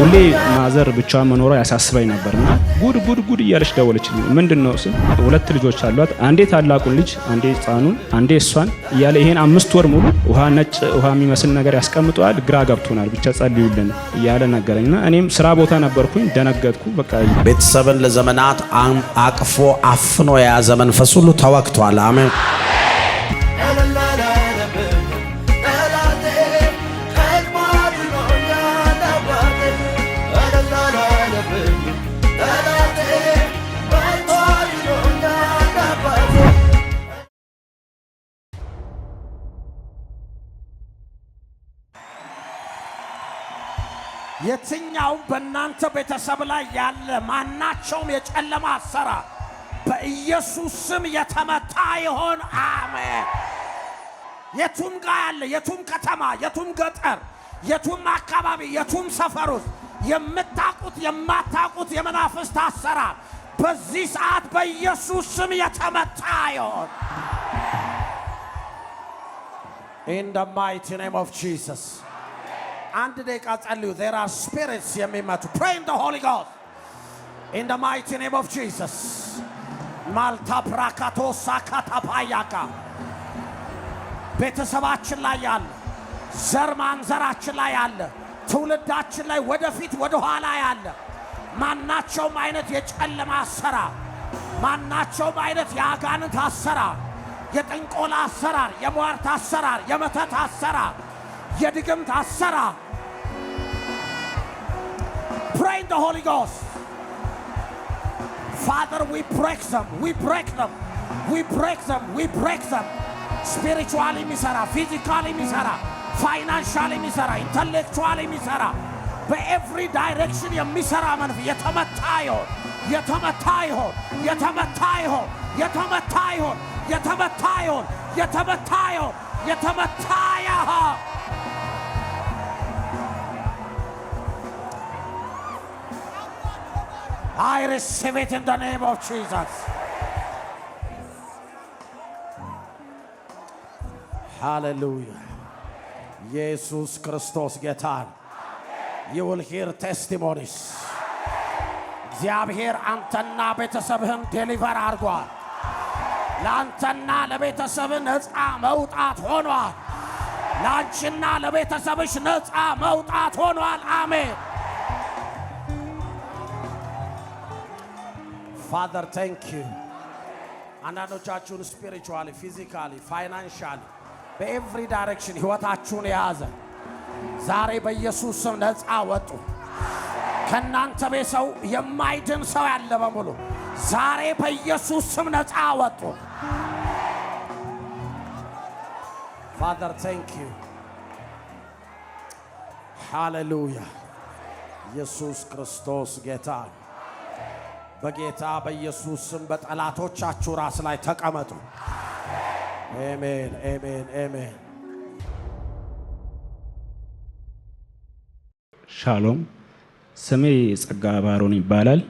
ሁሌ ማዘር ብቻዋን መኖሯ ያሳስበኝ ነበርና ጉድ እያለች ደወለችልኝ። ምንድነው ስል ሁለት ልጆች አሏት። አንዴ ታላቁን ልጅ አንዴ ህፃኑን አንዴ እሷን እያለ ይሄን 5 ወር ሙሉ ውሃ ነጭ ውሃ የሚመስል ነገር ያስቀምጠዋል። ግራ ገብቶናል ብቻ ጸልዩልን እያለ ነገረኝና እኔም ስራ ቦታ ነበርኩኝ። ደነገጥኩ። በቃ ቤተሰብን ለዘመናት አቅፎ አፍኖ የያዘ መንፈስ ሁሉ ተወግቷል። አሜን። የትኛው በእናንተ ቤተሰብ ላይ ያለ ማናቸውም የጨለማ አሰራር በኢየሱስ ስም የተመታ ይሆን። አሜን። የቱም ጋር ያለ የቱም ከተማ የቱም ገጠር የቱም አካባቢ የቱም ሰፈር ውስጥ የምታቁት የማታቁት የመናፍስት አሰራር በዚህ ሰዓት በኢየሱስ ስም የተመታ ይሆን። In the mighty name of Jesus. And they can tell you there are spirits to pray in the Holy Ghost. In the mighty name of Jesus. Malta prakato sakata payaka. ቤተሰባችን ላይ ያለ ዘር ማንዘራችን ላይ ያለ ትውልዳችን ላይ ወደፊት ወደ ኋላ ያለ ማናቸውም አይነት የጨለማ አሰራር ማናቸውም አይነት የአጋንንት አሰራር የጥንቆላ አሰራር የሟርት አሰራር የመተት አሰራር የድግምት አሰራር pray in the Holy Ghost. Father, we break them, we break them, we break them, we break them. Spiritually misara, physically misara, financially misara, intellectually misara. By every direction you misara man yetamatayo, yetamatayo, yetamatayo, yetamatayo, yetamatayo, yetamatayo, yetamatayo. I receive it in the name of Jesus. Hallelujah. Jesus Christos getan. You will hear testimonies. እግዚአብሔር አንተና ቤተሰብህን ዴሊቨር አድርጓል። ለአንተና ለቤተሰብህ ነፃ መውጣት ሆኗል። ለአንቺና ለቤተሰብሽ ነፃ መውጣት ሆኗል። አሜን። Father, thank you. አንዳንዶቻችሁን spiritually, physically, financially, በኤቭሪ ዳይሬክሽን ህይወታችሁን የያዘ ዛሬ በኢየሱስ ስም ነፃ ወጡ። ከናንተ ቤተሰው የማይድን ሰው ያለ በሙሉ ዛሬ በኢየሱስ ስም ነፃ ወጡ። Father, thank you. Hallelujah. ኢየሱስ ክርስቶስ ጌታ በጌታ በኢየሱስ ስም በጠላቶቻችሁ ራስ ላይ ተቀመጡ። አሜን አሜን አሜን። ሻሎም። ስሜ ጸጋ ባሮን ይባላል።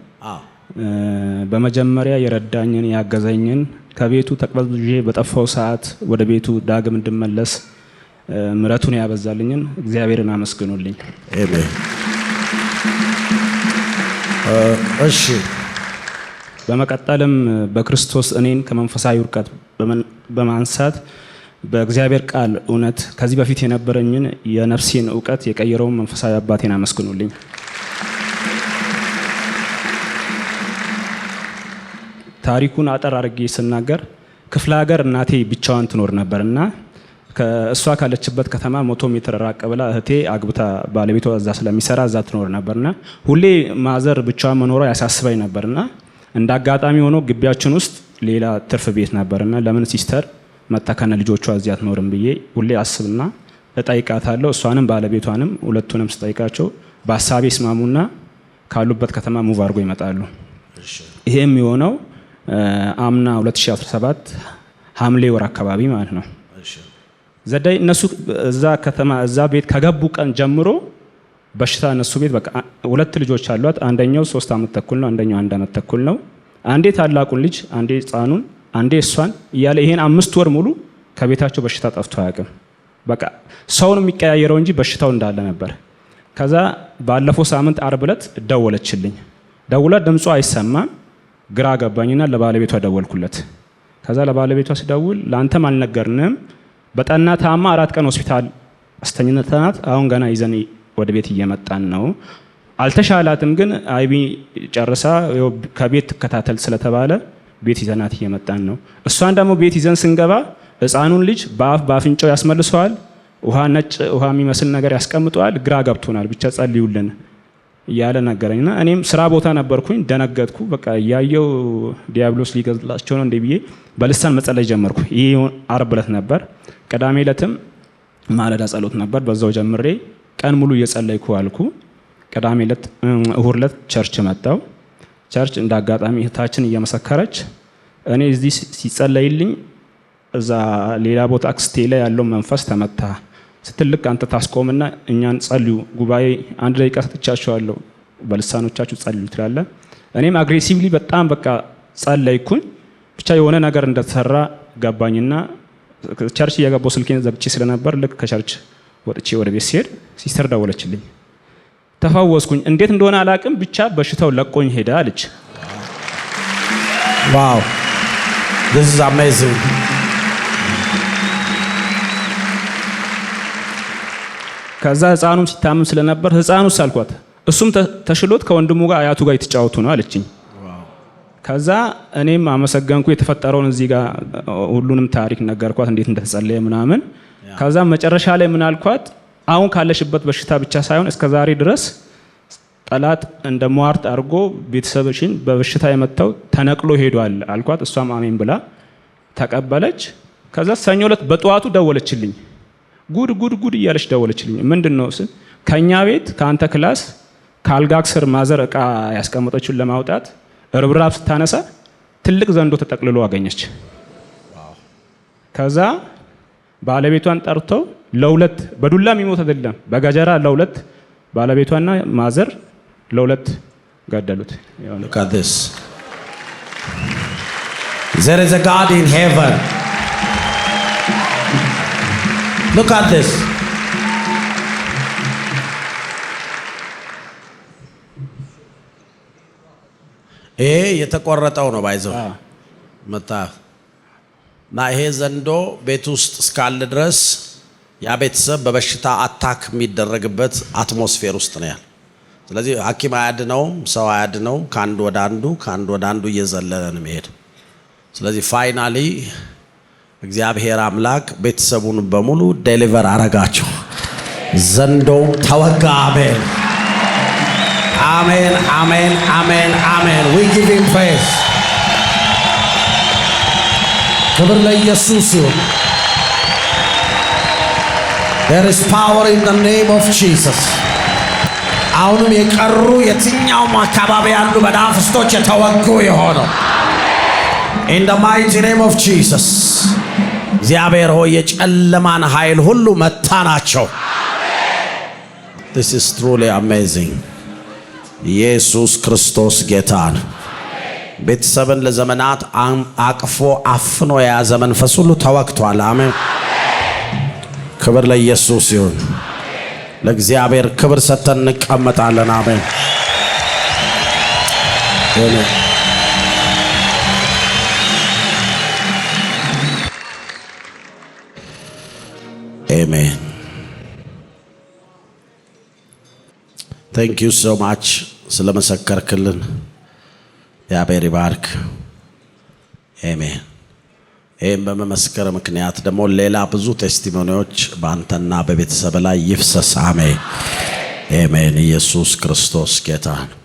በመጀመሪያ የረዳኝን ያገዘኝን ከቤቱ ተቀበልጄ በጠፋው ሰዓት ወደ ቤቱ ዳግም እንድመለስ ምሕረቱን ያበዛልኝን እግዚአብሔርን አመስግኑልኝ። አሜን። እሺ። በመቀጠልም በክርስቶስ እኔን ከመንፈሳዊ ውርቀት በማንሳት በእግዚአብሔር ቃል እውነት ከዚህ በፊት የነበረኝን የነፍሴን ዕውቀት የቀየረውን መንፈሳዊ አባቴን አመስግኑልኝ። ታሪኩን አጠር አድርጌ ስናገር ክፍለ ሀገር እናቴ ብቻዋን ትኖር ነበርና ከእሷ ካለችበት ከተማ 100 ሜትር ራቅ ብላ እህቴ አግብታ ባለቤቷ እዛ ስለሚሰራ እዛ ትኖር ነበርና ሁሌ ማዘር ብቻዋን መኖሯ ያሳስበኝ ነበርና እንደ አጋጣሚ ሆኖ ግቢያችን ውስጥ ሌላ ትርፍ ቤት ነበርና ለምን ሲስተር መጣከነ ልጆቿ እዚያ አትኖርም ብዬ ሁሌ አስብና እጠይቃታለሁ። እሷንም ባለቤቷንም ሁለቱንም ስጠይቃቸው በሐሳቤ ስማሙና ካሉበት ከተማ ሙቭ አድርጎ ይመጣሉ። ይሄም የሆነው አምና 2017 ሐምሌ ወር አካባቢ ማለት ነው። ዘዳይ እነሱ እዛ ከተማ እዛ ቤት ከገቡ ቀን ጀምሮ በሽታ እነሱ ቤት በቃ ሁለት ልጆች አሏት። አንደኛው 3 ዓመት ተኩል ነው፣ አንደኛው 1 ዓመት ተኩል ነው። አንዴ ታላቁን ልጅ አንዴ ህፃኑን አንዴ እሷን እያለ ይሄን 5 ወር ሙሉ ከቤታቸው በሽታ ጠፍቶ አያውቅም። በቃ ሰውን የሚቀያየረው እንጂ በሽታው እንዳለ ነበር። ከዛ ባለፈው ሳምንት ዓርብ ዕለት ደወለችልኝ። ደውላ ድምጿ አይሰማም፣ ግራ ገባኝና ለባለቤቷ ደወልኩለት። ከዛ ለባለቤቷ ሲደውል ላንተም አልነገርንም፣ በጠና ታማ 4 ቀን ሆስፒታል አስተኝተናት አሁን ገና ይዘን ወደ ቤት እየመጣን ነው። አልተሻላትም፣ ግን አይቢ ጨርሳ ከቤት ትከታተል ስለተባለ ቤት ይዘናት እየመጣን ነው። እሷን ደግሞ ቤት ይዘን ስንገባ ሕፃኑን ልጅ በአፍንጫው ያስመልሰዋል፣ ውሃ ነጭ ውሃ የሚመስል ነገር ያስቀምጠዋል። ግራ ገብቶናል፣ ብቻ ጸልዩልን እያለ ነገረኝና እኔም ስራ ቦታ ነበርኩኝ። ደነገጥኩ። በቃ እያየው ዲያብሎስ ሊገላቸው ነው እንደ ብዬ በልሳን መጸለይ ጀመርኩ። ይህ ዓርብ ዕለት ነበር። ቅዳሜ ዕለትም ማለዳ ጸሎት ነበር። በዛው ጀምሬ ቀን ሙሉ እየጸለይኩ አልኩ። ቅዳሜ ዕለት እሁድ ዕለት ቸርች መጣው። ቸርች እንዳጋጣሚ እህታችን እየመሰከረች እኔ እዚህ ሲጸለይልኝ እዛ ሌላ ቦታ አክስቴ ላይ ያለው መንፈስ ተመታ ስትልቅ አንተ ታስቆምና እኛን ጸልዩ፣ ጉባኤ 1 ደቂቃ ሰጥቻቸዋለሁ፣ በልሳኖቻችሁ ጸልዩ ትላለ። እኔም አግሬሲቭሊ በጣም በቃ ጸለይኩኝ። ብቻ የሆነ ነገር እንደተሰራ ገባኝና ቸርች እየገባሁ ስልኬን ዘግቼ ስለነበር ልክ ከቸርች ወጥቼ ወደ ቤት ሲሄድ ሲስተር ደወለችልኝ። ተፈወስኩኝ። እንዴት እንደሆነ አላቅም፣ ብቻ በሽታው ለቆኝ ሄደ አለች። ዋው this is amazing። ከዛ ህፃኑም ሲታመም ስለነበር ህፃኑስ አልኳት፣ እሱም ተሽሎት ከወንድሙ ጋር አያቱ ጋር የተጫወቱ ነው አለችኝ። ከዛ እኔም አመሰገንኩ። የተፈጠረውን እዚህ ጋር ሁሉንም ታሪክ ነገርኳት፣ እንዴት እንደተጸለየ ምናምን። ከዛ መጨረሻ ላይ ምን አልኳት፣ አሁን ካለሽበት በሽታ ብቻ ሳይሆን እስከዛሬ ድረስ ጠላት እንደ ሟርት አድርጎ ቤተሰብሽን በበሽታ የመታው ተነቅሎ ሄዷል አልኳት። እሷም አሜን ብላ ተቀበለች። ከዛ ሰኞ ዕለት በጠዋቱ ደወለችልኝ። ጉድ ጉድ ጉድ እያለች ደወለችልኝ። ምንድነው ስል ከኛ ቤት ከአንተ ክላስ ካልጋክ ስር ማዘር እቃ ያስቀመጠችውን ለማውጣት ርብራብ ስታነሳ ትልቅ ዘንዶ ተጠቅልሎ አገኘች። ከዛ ባለቤቷን ጠርተው ለሁለት በዱላ የሚሞት አይደለም በገጀራ ለሁለት ባለቤቷና ማዘር ለሁለት ገደሉት። Look at this. There is a God in heaven. Look at this. ይሄ የተቆረጠው ነው ባይዘው መጣ እና ይሄ ዘንዶ ቤት ውስጥ እስካለ ድረስ ያ ቤተሰብ በበሽታ አታክ የሚደረግበት አትሞስፌር ውስጥ ነው ያለ። ስለዚህ ሐኪም አያድነውም፣ ሰው አያድነውም። ከአንዱ ወደ አንዱ እየዘለለ ነው የሚሄድ። ስለዚህ ፋይናሊ እግዚአብሔር አምላክ ቤተሰቡን በሙሉ ዴሊቨር አረጋቸው። ዘንዶው ተወጋ። አሜን አሜን አሜን አሜን አሜን። we give him praise። ክብር ለኢየሱስ ይሁን። there is power in the name of Jesus። አሁንም የቀሩ የትኛውም አካባቢ ያሉ መናፍስቶች የተወጉ የሆነው in the mighty name of Jesus። እግዚአብሔር ሆይ የጨለማን ኃይል ሁሉ መታናቸው። this is truly amazing። ኢየሱስ ክርስቶስ ጌታ ነው። ቤተሰብን ለዘመናት አቅፎ አፍኖ የያዘ መንፈስ ሁሉ ተወግቷል። አሜን። ክብር ለኢየሱስ ይሁን። ለእግዚአብሔር ክብር ሰጥተን እንቀመጣለን። አሜን። አሜን። Thank you so much ስለመሰከርክልን። እግዚአብሔር ይባርክ። አሜን። ይህም በመመስከር ምክንያት ደግሞ ሌላ ብዙ ቴስቲሞኒዎች በአንተና በቤተሰብ ላይ ይፍሰስ። አሜን አሜን። ኢየሱስ ክርስቶስ ጌታ ነው።